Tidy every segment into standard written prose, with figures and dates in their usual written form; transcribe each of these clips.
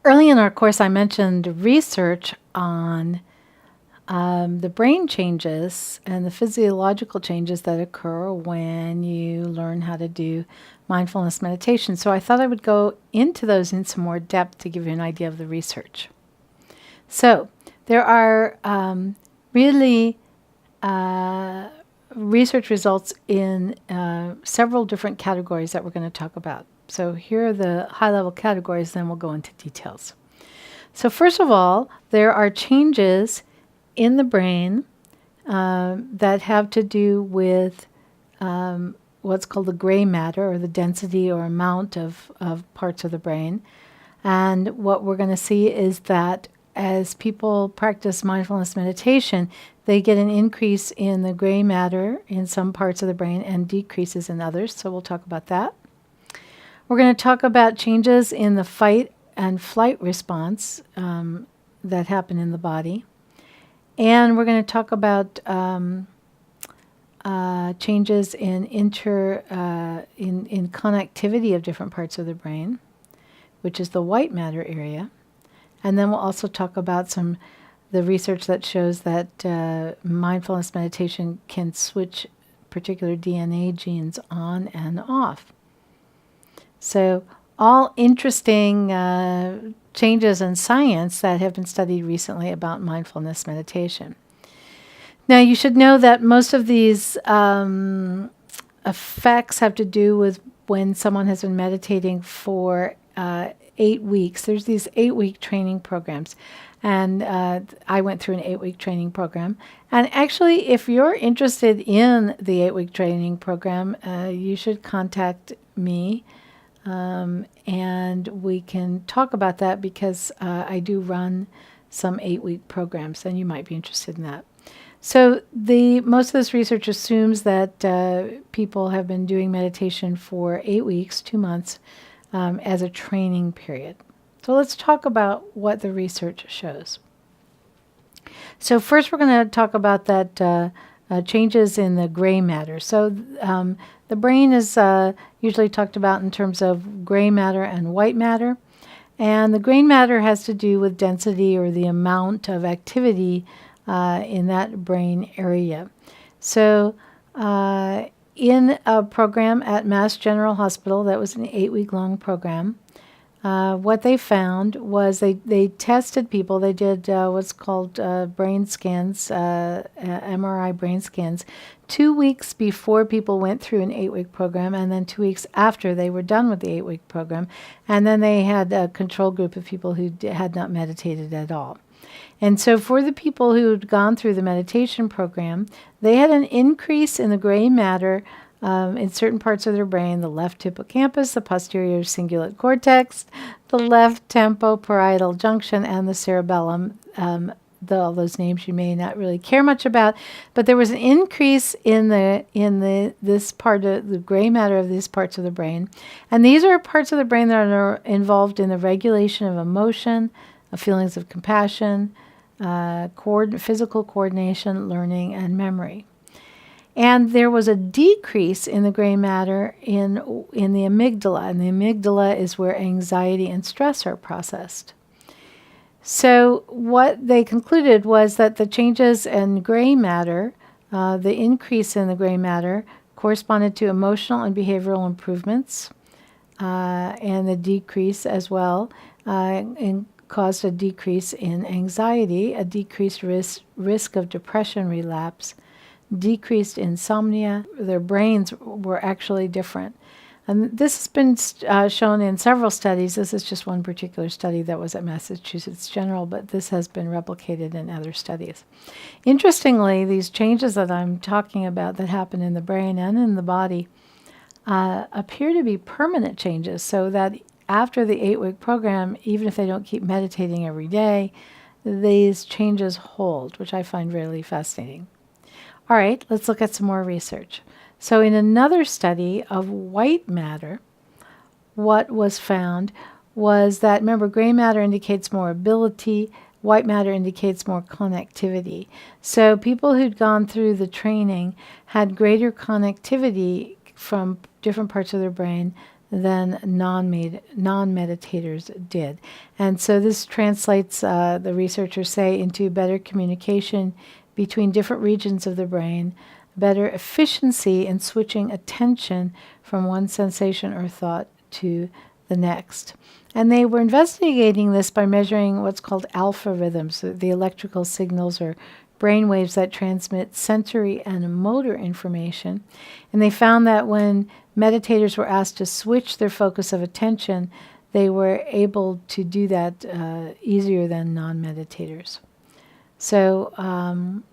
Early in our course, I mentioned research on the brain changes and the physiological changes that occur when you learn how to do mindfulness meditation. So I thought I would go into those in some more depth to give you an idea of the research. So there are really research results in several different categories that we're going to talk about. So here are the high-level categories, then we'll go into details. So first of all, there are changes in the brain that have to do with what's called the gray matter, or the density or amount of parts of the brain. And what we're going to see is that as people practice mindfulness meditation, they get an increase in the gray matter in some parts of the brain and decreases in others. So we'll talk about that. We're going to talk about changes in the fight and flight response that happen in the body. And we're going to talk about changes in connectivity of different parts of the brain, which is the white matter area. And then we'll also talk about the research that shows that mindfulness meditation can switch particular DNA genes on and off. So all interesting changes in science that have been studied recently about mindfulness meditation. Now, you should know that most of these effects have to do with when someone has been meditating for 8 weeks. There's these 8-week training programs. And I went through an 8-week training program. And actually, if you're interested in the 8-week training program, you should contact me. And we can talk about that because I do run some 8-week programs, and you might be interested in that. So most of this research assumes that people have been doing meditation for 8 weeks, 2 months, as a training period. So let's talk about what the research shows. So first we're going to talk about that changes in the gray matter. So the brain is usually talked about in terms of gray matter and white matter. And the gray matter has to do with density, or the amount of activity in that brain area. So in a program at Mass General Hospital, that was an 8-week-long program, what they found was they tested people. They did what's called brain scans, MRI brain scans, 2 weeks before people went through an 8-week program, and then 2 weeks after they were done with the 8-week program. And then they had a control group of people who had not meditated at all. And so for the people who had gone through the meditation program, they had an increase in the gray matter in certain parts of their brain: the left hippocampus, the posterior cingulate cortex, the left tempoparietal junction, and the cerebellum. All those names you may not really care much about, but there was an increase in this part of the gray matter of these parts of the brain. And these are parts of the brain that are involved in the regulation of emotion, of feelings of compassion, physical coordination, learning, and memory. And there was a decrease in the gray matter in the amygdala, and the amygdala is where anxiety and stress are processed. So what they concluded was that the changes in gray matter, the increase in the gray matter, corresponded to emotional and behavioral improvements, and the decrease as well caused a decrease in anxiety, a decreased risk of depression relapse, decreased insomnia. Their brains were actually different. And this has been shown in several studies. This is just one particular study that was at Massachusetts General, but this has been replicated in other studies. Interestingly, these changes that I'm talking about that happen in the brain and in the body appear to be permanent changes, so that after the 8-week program, even if they don't keep meditating every day, these changes hold, which I find really fascinating. All right, let's look at some more research. So in another study of white matter, what was found was that, remember, gray matter indicates more ability, white matter indicates more connectivity. So people who'd gone through the training had greater connectivity from different parts of their brain than non-meditators did. And so this translates, the researchers say, into better communication between different regions of the brain, better efficiency in switching attention from one sensation or thought to the next. And they were investigating this by measuring what's called alpha rhythms, the electrical signals or brain waves that transmit sensory and motor information. And they found that when meditators were asked to switch their focus of attention, they were able to do that easier than non-meditators. So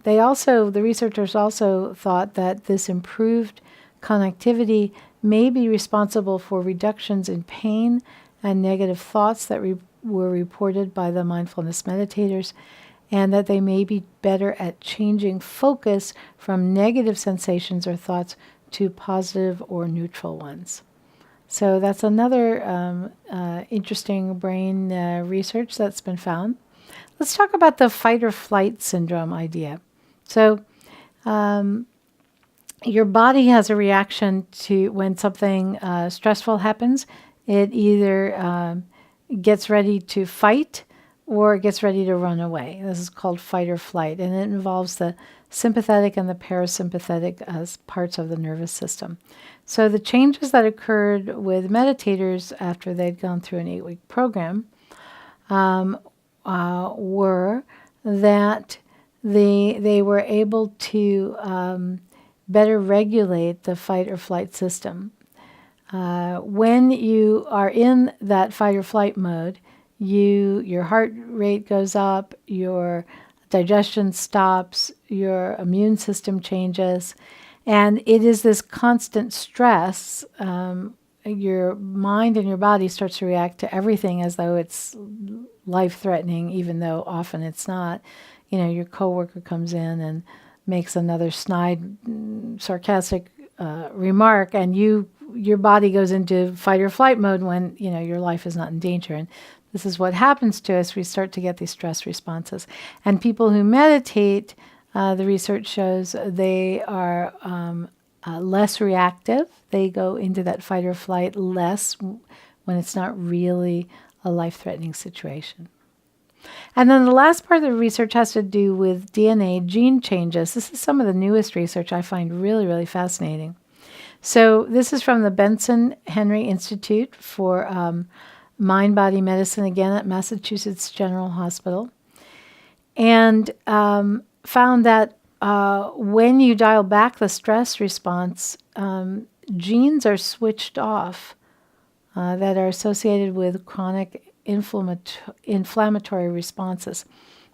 the researchers also thought that this improved connectivity may be responsible for reductions in pain and negative thoughts that were reported by the mindfulness meditators, and that they may be better at changing focus from negative sensations or thoughts to positive or neutral ones. So that's another interesting brain research that's been found. Let's talk about the fight or flight syndrome idea. So your body has a reaction to when something stressful happens. It either gets ready to fight or it gets ready to run away. This is called fight or flight, and it involves the sympathetic and the parasympathetic as parts of the nervous system. So the changes that occurred with meditators after they'd gone through an 8-week program were that they were able to better regulate the fight or flight system. When you are in that fight or flight mode, your heart rate goes up, your digestion stops, your immune system changes, and it is this constant stress. Your mind and your body starts to react to everything as though it's life-threatening, even though often it's not. You know, your coworker comes in and makes another snide, sarcastic remark, and your body goes into fight or flight mode when your life is not in danger. And this is what happens to us. We start to get these stress responses. And people who meditate, the research shows they are less reactive. They go into that fight or flight less when it's not really a life-threatening situation. And then the last part of the research has to do with DNA gene changes. This is some of the newest research I find really, really fascinating. So this is from the Benson Henry Institute for Mind-Body Medicine, again at Massachusetts General Hospital, and found that when you dial back the stress response, genes are switched off that are associated with chronic inflammatory responses.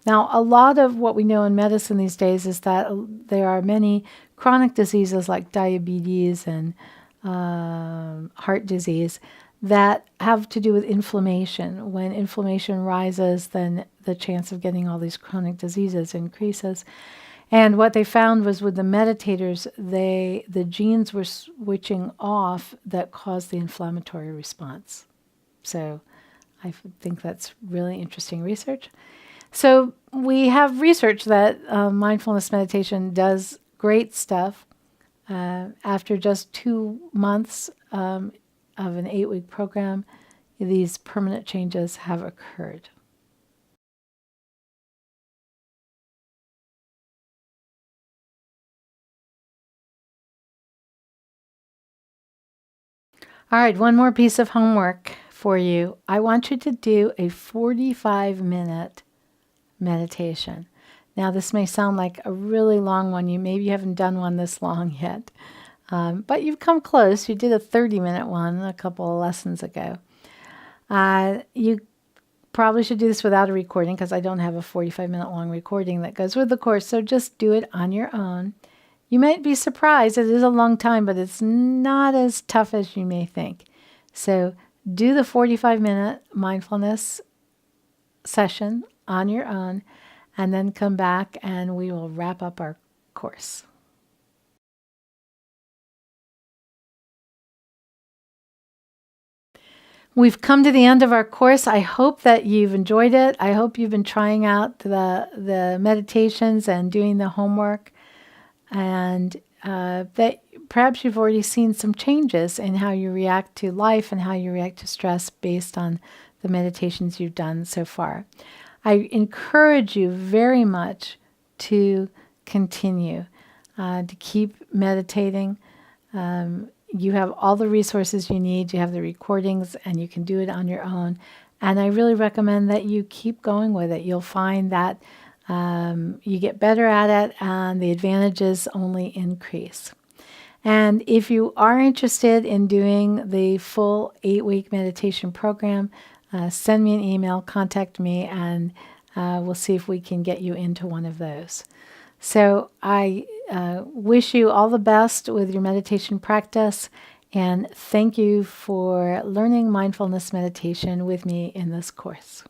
Now, a lot of what we know in medicine these days is that there are many chronic diseases like diabetes and heart disease that have to do with inflammation. When inflammation rises, then the chance of getting all these chronic diseases increases. And what they found was with the meditators, the genes were switching off that caused the inflammatory response. So I think that's really interesting research. So we have research that mindfulness meditation does great stuff. After just 2 months of an 8-week program, these permanent changes have occurred. All right, one more piece of homework for you. I want you to do a 45-minute meditation. Now, this may sound like a really long one. Maybe you haven't done one this long yet, but you've come close. You did a 30-minute one a couple of lessons ago. You probably should do this without a recording because I don't have a 45-minute long recording that goes with the course, so just do it on your own. You might be surprised. It is a long time, but it's not as tough as you may think. So do the 45-minute mindfulness session on your own, and then come back and we will wrap up our course. We've come to the end of our course. I hope that you've enjoyed it. I hope you've been trying out the meditations and doing the homework, and that perhaps you've already seen some changes in how you react to life and how you react to stress based on the meditations you've done so far. I encourage you very much to continue, to keep meditating. You have all the resources you need. You have the recordings, and you can do it on your own. And I really recommend that you keep going with it. You'll find that you get better at it, and the advantages only increase. And if you are interested in doing the full 8-week meditation program, send me an email, contact me, and we'll see if we can get you into one of those. So I wish you all the best with your meditation practice, and thank you for learning mindfulness meditation with me in this course.